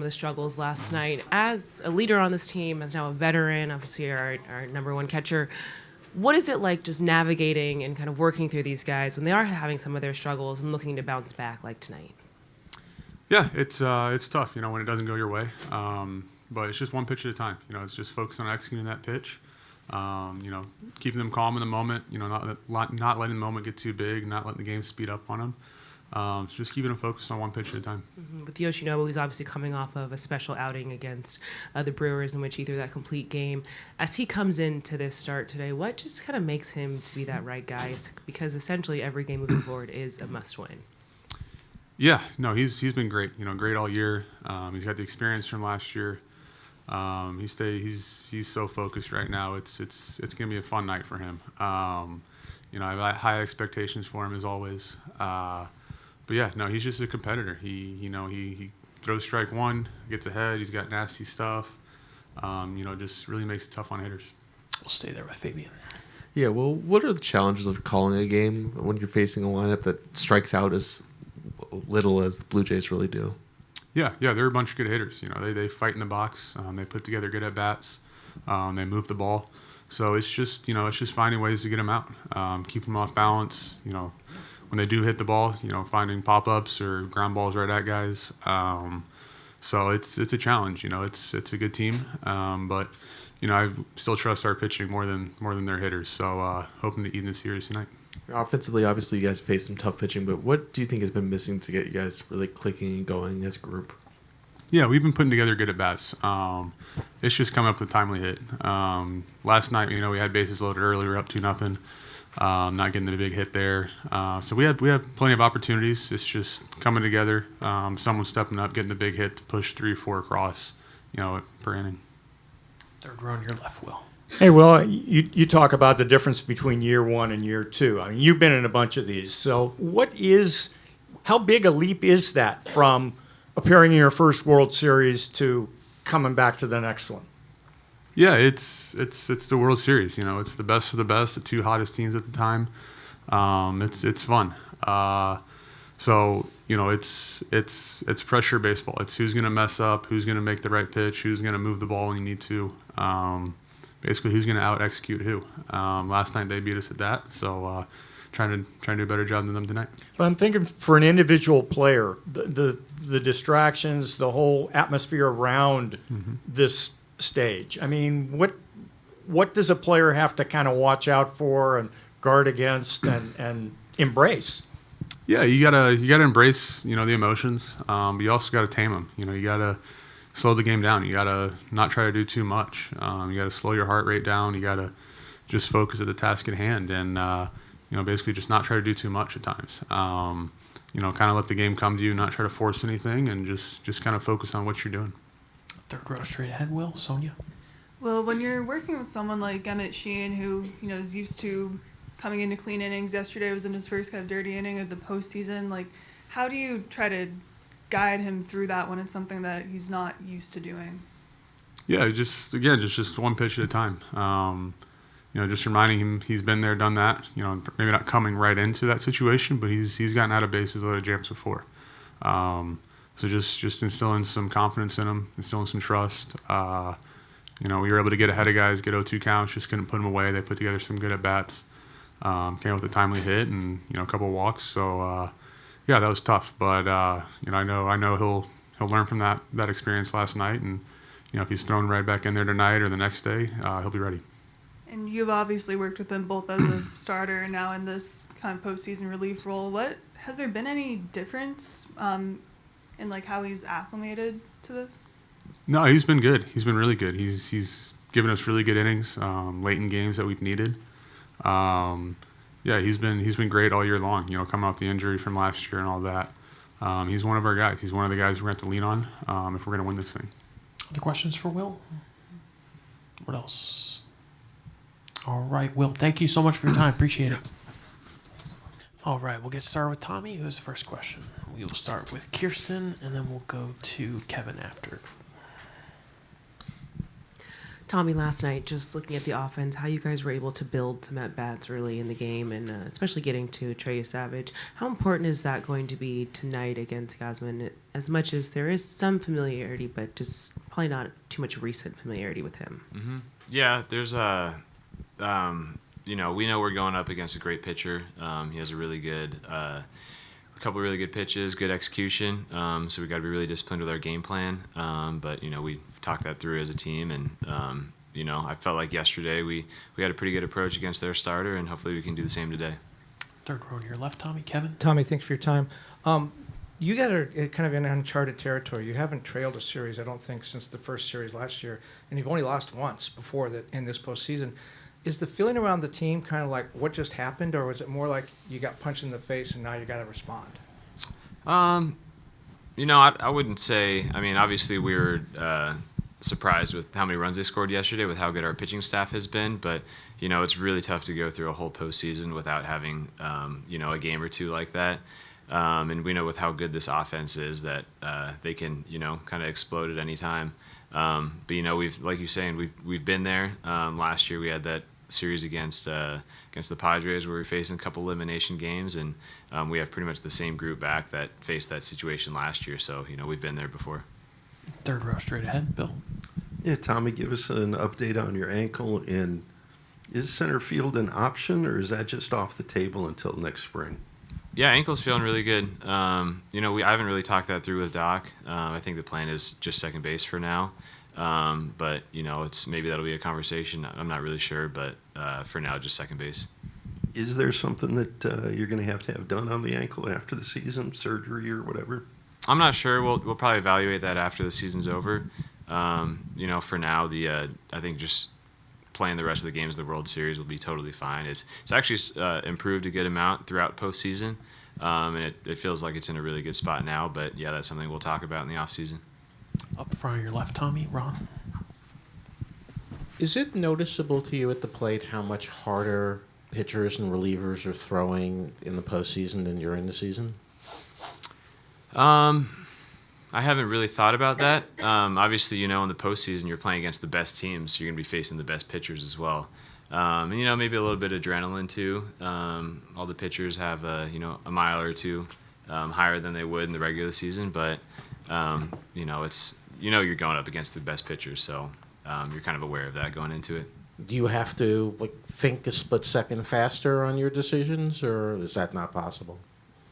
of the struggles last night. As a leader on this team, as now a veteran, obviously our number one catcher, what is it like just navigating and kind of working through these guys when they are having some of their struggles and looking to bounce back like tonight? Yeah, it's tough, when it doesn't go your way. But it's just one pitch at a time. It's just focusing on executing that pitch. Keeping them calm in the moment. Not letting the moment get too big. Not letting the game speed up on them. So just keeping them focused on one pitch at a time. Mm-hmm. With Yoshinobu, he's obviously coming off of a special outing against the Brewers in which he threw that complete game. As he comes into this start today, what just kind of makes him to be that right guy? Because essentially every game moving forward is a must-win. Yeah, no, he's been great. Great all year. He's got the experience from last year. He's so focused right now. It's gonna be a fun night for him. I have high expectations for him as always. But yeah, no, he's just a competitor. He throws strike one, gets ahead. He's got nasty stuff. Just really makes it tough on hitters. We'll stay there with Fabian. Yeah, well, what are the challenges of calling a game when you're facing a lineup that strikes out as little as the Blue Jays really do? Yeah, they're a bunch of good hitters. They fight in the box. They put together good at bats. They move the ball. So it's just finding ways to get them out, keep them off balance. When they do hit the ball, finding pop-ups or ground balls right at guys. So it's a challenge. It's a good team, but I still trust our pitching more than their hitters. So hoping to eat in the series tonight. Offensively, obviously, you guys face some tough pitching, but what do you think has been missing to get you guys really clicking and going as a group? Yeah, we've been putting together good at-bats. It's just coming up with a timely hit. Last night, we had bases loaded early. We were up 2-0. Not getting the big hit there. So we have plenty of opportunities. It's just coming together. Someone stepping up, getting the big hit to push 3-4 across, per inning. Third row on your left, Will. Hey, Will, you talk about the difference between year one and year two. I mean, you've been in a bunch of these. So how big a leap is that from appearing in your first World Series to coming back to the next one? Yeah, it's the World Series. It's the best of the best, the two hottest teams at the time. It's fun. So it's pressure baseball. It's who's gonna mess up, who's gonna make the right pitch, who's gonna move the ball when you need to. Basically, who's gonna out execute who. Last night they beat us at that. So trying to do a better job than them tonight. But I'm thinking for an individual player, the distractions, the whole atmosphere around this stage. I mean, what does a player have to kind of watch out for and guard against and embrace? Yeah, you gotta embrace the emotions, but you also gotta tame them. You gotta slow the game down. You gotta not try to do too much. You gotta slow your heart rate down. You gotta just focus at the task at hand, and basically just not try to do too much at times. Kind of let the game come to you, not try to force anything, and just kind of focus on what you're doing. Third row straight ahead, Will. Sonia. Well, when you're working with someone like Emmett Sheehan, who is used to coming into clean innings, yesterday was in his first kind of dirty inning of the postseason. Like, how do you try to guide him through that when it's something that he's not used to doing? Yeah, just one pitch at a time. Just reminding him he's been there, done that. Maybe not coming right into that situation, but he's gotten out of bases, loaded jams before. So just instilling some confidence in him, instilling some trust. We were able to get ahead of guys, get 0-2 counts, just couldn't put them away. They put together some good at-bats, came up with a timely hit and, a couple of walks. So, that was tough. But, I know he'll learn from that experience last night. And, if he's thrown right back in there tonight or the next day, he'll be ready. And you've obviously worked with him both as a starter and now in this kind of postseason relief role. Has there been any difference in like how he's acclimated to this? No, he's been good. He's been really good. He's given us really good innings late in games that we've needed. He's been great all year long. Coming off the injury from last year and all that. He's one of our guys. He's one of the guys we're going to have to lean on if we're going to win this thing. Other questions for Will? What else? All right, Will, thank you so much for your time. Appreciate it. All right, we'll get started with Tommy, who has the first question. We will start with Kirsten, and then we'll go to Kevin after. Tommy, last night, just looking at the offense, how you guys were able to build some at-bats early in the game, and especially getting to Trey Savage. How important is that going to be tonight against Gosman, as much as there is some familiarity, but just probably not too much recent familiarity with him? Mm-hmm. Yeah, there's we know we're going up against a great pitcher. He has a really good, a couple of really good pitches, good execution. So we got to be really disciplined with our game plan. But we talked that through as a team, and I felt like yesterday we had a pretty good approach against their starter, and hopefully we can do the same today. Third row to your left, Tommy. Kevin. Tommy, thanks for your time. You guys are kind of in uncharted territory. You haven't trailed a series, I don't think, since the first series last year, and you've only lost once before that in this postseason. Is the feeling around the team kind of like what just happened, or was it more like you got punched in the face and now you got to respond? I wouldn't say. I mean, obviously we were surprised with how many runs they scored yesterday, with how good our pitching staff has been. But it's really tough to go through a whole postseason without having a game or two like that. And we know with how good this offense is that they can kind of explode at any time. But we've, like you're saying, we've been there. Last year we had that series against the Padres where we were facing a couple elimination games, and we have pretty much the same group back that faced that situation last year. So we've been there before. Third row straight ahead, Bill. Yeah, Tommy, give us an update on your ankle, and is center field an option, or is that just off the table until next spring? Yeah, ankle's feeling really good. I haven't really talked that through with Doc. I think the plan is just second base for now. But it's maybe that'll be a conversation. I'm not really sure, but for now, just second base. Is there something that you're going to have done on the ankle after the season, surgery or whatever? I'm not sure. We'll probably evaluate that after the season's over. For now, I think just playing the rest of the games of the World Series will be totally fine. It's actually improved a good amount throughout postseason, and it feels like it's in a really good spot now. But yeah, that's something we'll talk about in the off season. Up front of your left, Tommy. Ron. Is it noticeable to you at the plate how much harder pitchers and relievers are throwing in the postseason than during the season? I haven't really thought about that. Obviously, in the postseason, you're playing against the best teams, so you're going to be facing the best pitchers as well. And maybe a little bit of adrenaline too. All the pitchers have a mile or two higher than they would in the regular season, but it's you're going up against the best pitchers, so you're kind of aware of that going into it. Do you have to think a split second faster on your decisions, or is that not possible?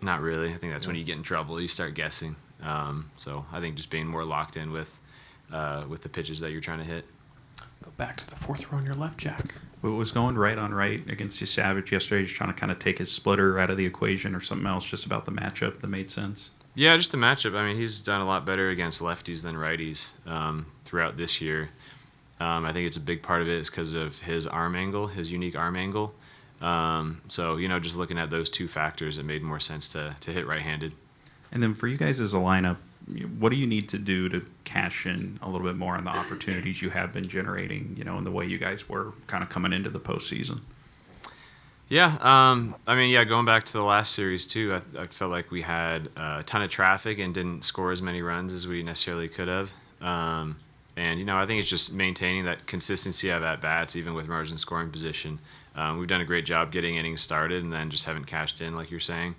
Not really. I think that's when you get in trouble. You start guessing. So I think just being more locked in with the pitches that you're trying to hit. Go back to the fourth row on your left, Jack. What was going right on right against Savage yesterday? Just trying to kind of take his splitter out of the equation, or something else just about the matchup that made sense? Yeah, just the matchup. I mean, he's done a lot better against lefties than righties throughout this year. I think it's a big part of it is because of his arm angle, his unique arm angle. So, just looking at those two factors, it made more sense to hit right-handed. And then for you guys as a lineup, what do you need to do to cash in a little bit more on the opportunities you have been generating, in the way you guys were kind of coming into the postseason? Yeah, going back to the last series too, I felt like we had a ton of traffic and didn't score as many runs as we necessarily could have. And I think it's just maintaining that consistency of at-bats, even with runners in scoring position. We've done a great job getting innings started and then just haven't cashed in, like you're saying.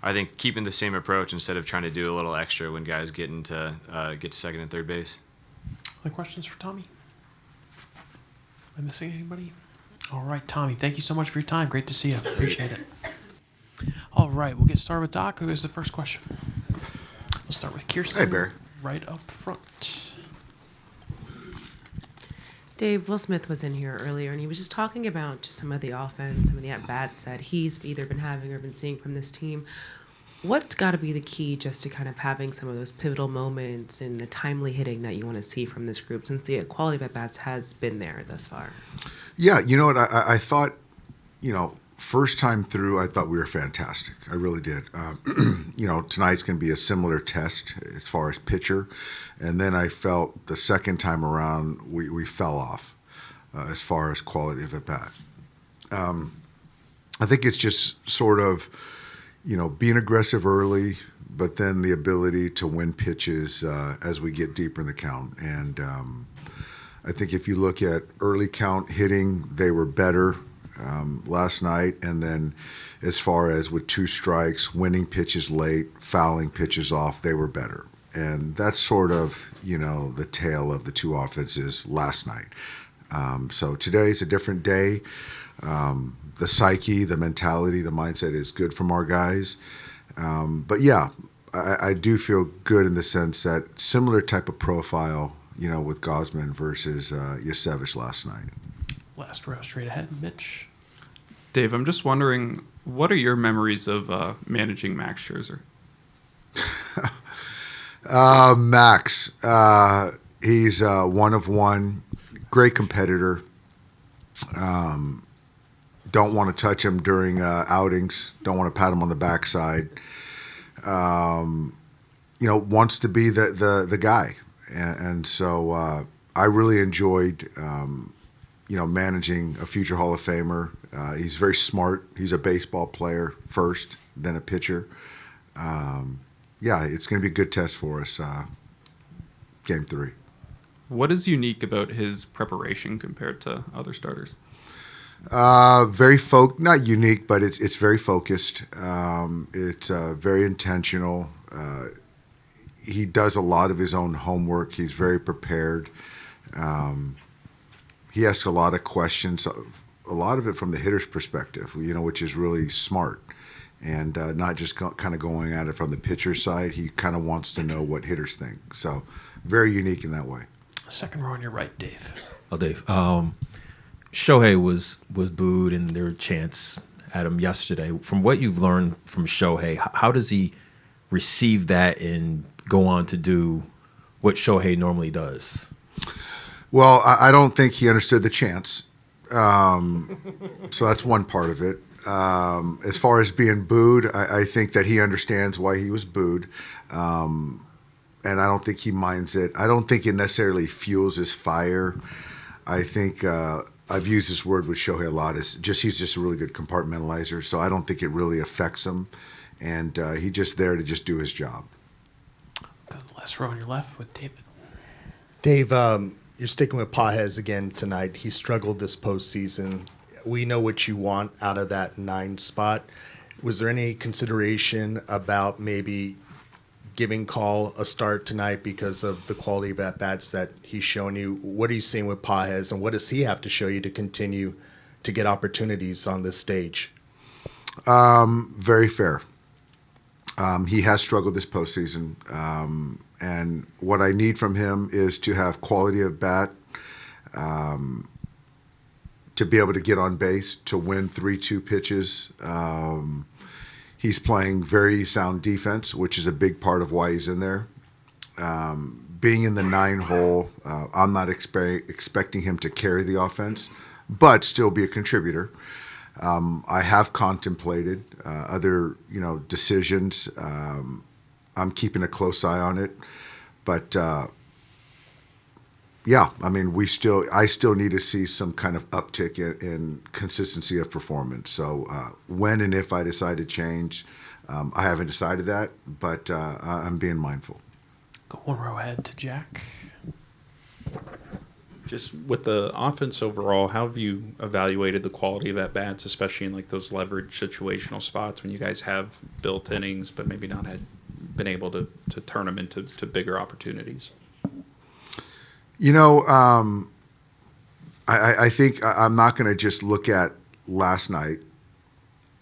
I think keeping the same approach instead of trying to do a little extra when guys get to second and third base. Other questions for Tommy? Am I missing anybody? All right, Tommy, thank you so much for your time. Great to see you. Appreciate it. All right, we'll get started with Doc, who has the first question. We'll start with Kirsten. Hey, Barry. Right up front. Dave, Will Smith was in here earlier, and he was just talking about just some of the offense, some of the at-bats that he's either been having or been seeing from this team. What's got to be the key just to kind of having some of those pivotal moments and the timely hitting that you want to see from this group, since the quality of at-bats has been there thus far? Yeah, you know what? I thought, first time through, I thought we were fantastic. I really did. Tonight's going to be a similar test as far as pitcher. And then I felt the second time around, we fell off as far as quality of at-bat. I think it's just sort of, being aggressive early, but then the ability to win pitches as we get deeper in the count. And, I think if you look at early count hitting, they were better last night. And then as far as with 2 strikes, winning pitches late, fouling pitches off, they were better. And that's sort of, the tale of the 2 offenses last night. So today's a different day. The psyche, the mentality, the mindset is good from our guys. But yeah, I do feel good in the sense that similar type of profile, with Gosman versus Yasevich last night. Last row straight ahead, Mitch. Dave, I'm just wondering, what are your memories of managing Max Scherzer? Max, he's one of one, great competitor. Don't want to touch him during outings. Don't want to pat him on the backside. Wants to be the guy, and so I really enjoyed managing a future Hall of Famer. He's very smart. He's a baseball player first, then a pitcher. It's going to be a good test for us. Game 3. What is unique about his preparation compared to other starters? Very not unique, but it's very focused. It's very intentional. He does a lot of his own homework. He's very prepared. He asks a lot of questions, a lot of it from the hitter's perspective, which is really smart. And not just kind of going at it from the pitcher's side. He kind of wants to know what hitters think. So very unique in that way. Second row on your right, Dave. Oh, Dave. Shohei was booed and there were chants at him yesterday. From what you've learned from Shohei, how does he receive that and go on to do what Shohei normally does? Well, I don't think he understood the chants. So that's one part of it. As far as being booed, I think that he understands why he was booed. And I don't think he minds it. I don't think it necessarily fuels his fire. I think I've used this word with Shohei a lot. He's just a really good compartmentalizer. So I don't think it really affects him. And he's just there to just do his job. Go to the last row on your left with David. Dave, you're sticking with Pages again tonight. He struggled this postseason. We know what you want out of that 9 spot. Was there any consideration about maybe giving Call a start tonight because of the quality of at-bats that he's shown you? What are you seeing with Pages, and what does he have to show you to continue to get opportunities on this stage? Very fair. He has struggled this postseason. And what I need from him is to have quality of bat, to be able to get on base, to win 3-2 pitches. He's playing very sound defense, which is a big part of why he's in there. Being in the 9 hole, I'm not expecting him to carry the offense, but still be a contributor. I have contemplated other, decisions. I'm keeping a close eye on it, but I still need to see some kind of uptick in consistency of performance. So when and if I decide to change, I haven't decided that, but I'm being mindful. Go one row ahead to Jack. Just with the offense overall, how have you evaluated the quality of at bats, especially in like those leverage situational spots when you guys have built innings, but maybe not had been able to turn them into bigger opportunities? I think I'm not going to just look at last night.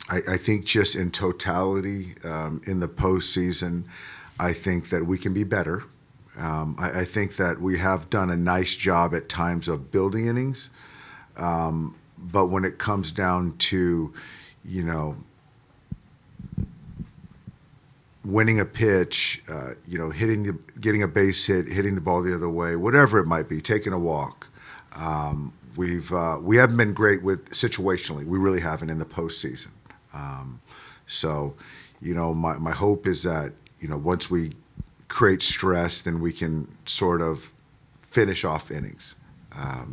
I think just in totality, in the postseason, I think that we can be better. I think that we have done a nice job at times of building innings. But when it comes down to, winning a pitch, getting a base hit, hitting the ball the other way, whatever it might be, taking a walk. We haven't been great with situationally. We really haven't in the postseason. My hope is that, once we create stress, then we can sort of finish off innings. I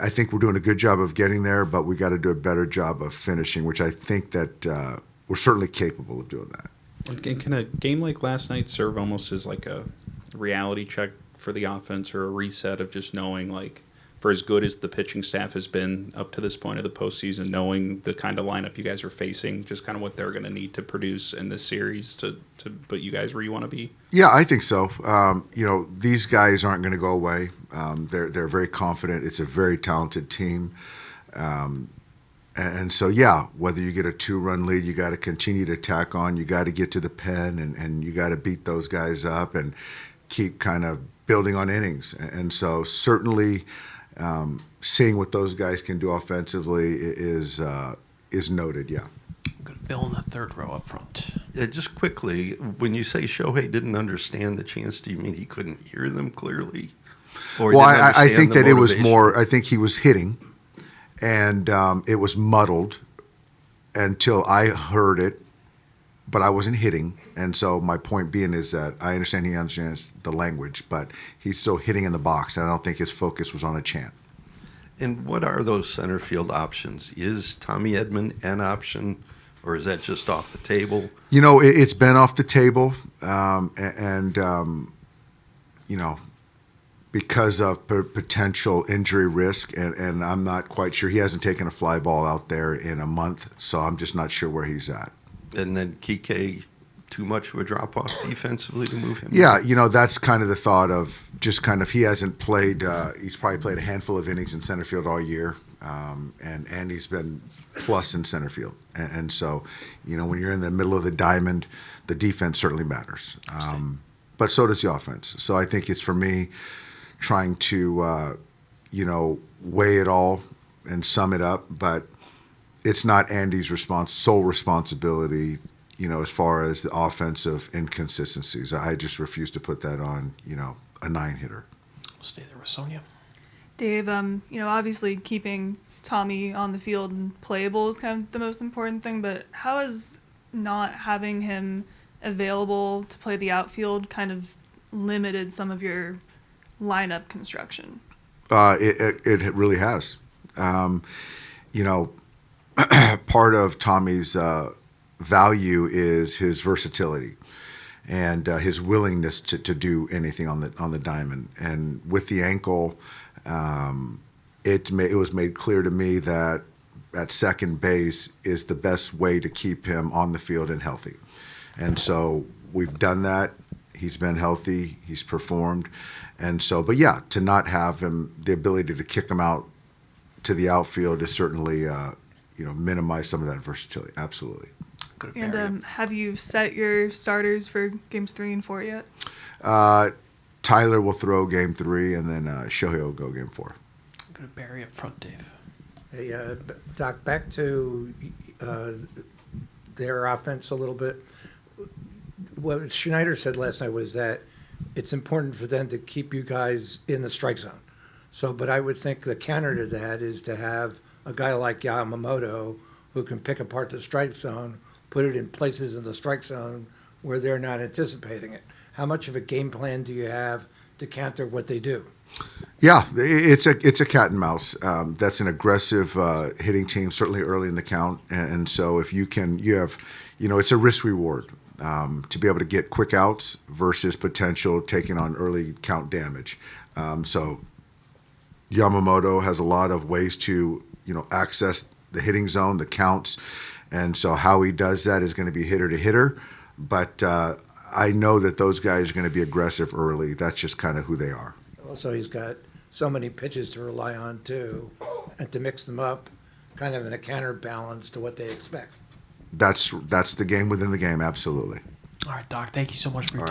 think we're doing a good job of getting there, but we got to do a better job of finishing, which I think that we're certainly capable of doing that. And can a game like last night serve almost as like a reality check for the offense or a reset of just knowing, like, for as good as the pitching staff has been up to this point of the postseason, knowing the kind of lineup you guys are facing, just kind of what they're going to need to produce in this series to put you guys where you want to be? Yeah, I think so. These guys aren't going to go away. They're very confident. It's a very talented team. And so, yeah, whether you get a 2-run lead, you got to continue to tack on. You got to get to the pen, and you got to beat those guys up and keep kind of building on innings. And so certainly seeing what those guys can do offensively is noted, yeah. Go to Bill in the third row up front. Just quickly, when you say Shohei didn't understand the chance, do you mean he couldn't hear them clearly? Or Well, didn't I understand think the that it was motivation? more, I think he was hitting, and it was muddled until I heard it, but I wasn't hitting. And so my point being is that I understand he understands the language, but he's still hitting in the box, and I don't think his focus was on a chant. And what are those center field options? Is Tommy Edman an option, or is that just off the table? It's been off the table, because of potential injury risk, and I'm not quite sure. He hasn't taken a fly ball out there in a month, so I'm just not sure where he's at. And then Kike, too much of a drop-off defensively to move him? Yeah, that's kind of the thought of just kind of he hasn't played. He's probably played a handful of innings in center field all year, and he's been plus in center field. And so, when you're in the middle of the diamond, the defense certainly matters. But so does the offense. So I think it's, for me, trying to, weigh it all and sum it up. But it's not Andy's sole responsibility, as far as the offensive inconsistencies. I just refuse to put that on, a 9-hitter. We'll stay there with Sonia. Dave, obviously keeping Tommy on the field and playable is kind of the most important thing, but how has not having him available to play the outfield kind of limited some of your lineup construction? It really has. Part of Tommy's value is his versatility and his willingness to do anything on the diamond. And with the ankle, it was made clear to me that at second base is the best way to keep him on the field and healthy. And so we've done that. He's been healthy. He's performed. And so, but yeah, to not have him, the ability to kick him out to the outfield is certainly, minimize some of that versatility. Absolutely. And have you set your starters for games 3 and 4 yet? Tyler will throw game 3, and then Shohei will go game 4. Go to Barry up front, Dave. Hey, Doc, back to their offense a little bit. What Schneider said last night was that it's important for them to keep you guys in the strike zone. So, but I would think the counter to that is to have a guy like Yamamoto who can pick apart the strike zone, put it in places in the strike zone where they're not anticipating it. How much of a game plan do you have to counter what they do? Yeah, it's a cat and mouse. That's an aggressive hitting team, certainly early in the count. And so if you have, it's a risk reward to be able to get quick outs versus potential taking on early count damage. So Yamamoto has a lot of ways to, access the hitting zone, the counts. And so how he does that is going to be hitter to hitter. But I know that those guys are going to be aggressive early. That's just kind of who they are. Also, he's got so many pitches to rely on, too, and to mix them up kind of in a counterbalance to what they expect. That's the game within the game, absolutely. All right, Doc, thank you so much for your time.